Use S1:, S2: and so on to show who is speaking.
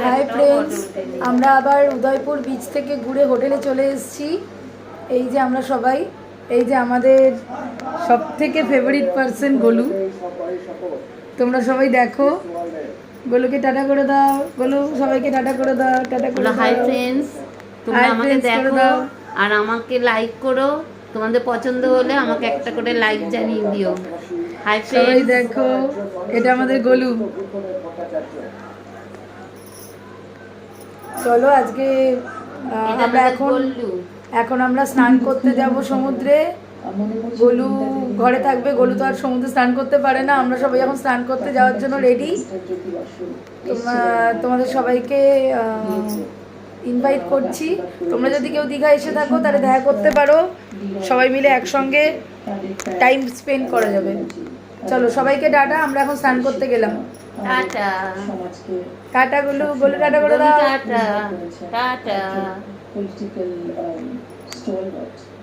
S1: Hi friends, আমরা আবার Udaipur beach থেকে ঘুরে হোটেলে চলে এসেছি। এই যে আমরা সবাই, এই যে আমাদের সব থেকে ফেভারিট পার্সন গোলু। তোমরা সবাই দেখো, গোলুকে টাটা করে দাও। গোলু সবাইকে টাটা করে দাও, টাটা করে দাও।
S2: হাই ফ্রেন্ডস, তোমরা আমাকে দেখো আর আমাকে লাইক করো। তোমাদের পছন্দ হলে আমাকে একটা করে লাইক জানিয়ে দিও। হাই
S1: সবাই
S2: ফ্রেন্ডস,
S1: দেখো, এটা আমাদের গোলু। চলো আজকে আমরা এখন আমরা স্নান করতে যাব সমুদ্রে। গোলু ঘরে থাকবে, গোলু তো আর সমুদ্রে স্নান করতে পারে না। আমরা সবাই এখন স্নান করতে যাওয়ার জন্য রেডি। তোমাদের সবাইকে ইনভাইট করছি। তোমরা যদি কেউ দীঘা এসে থাকো তাহলে দেখা করতে পারো, সবাই মিলে একসঙ্গে টাইম স্পেন্ড করা যাবে। চলো সবাইকে টাটা, আমরা এখন স্নান করতে গেলাম।
S2: Tata
S1: tata Golu, Golu tata করে দাও।
S2: Tata tata.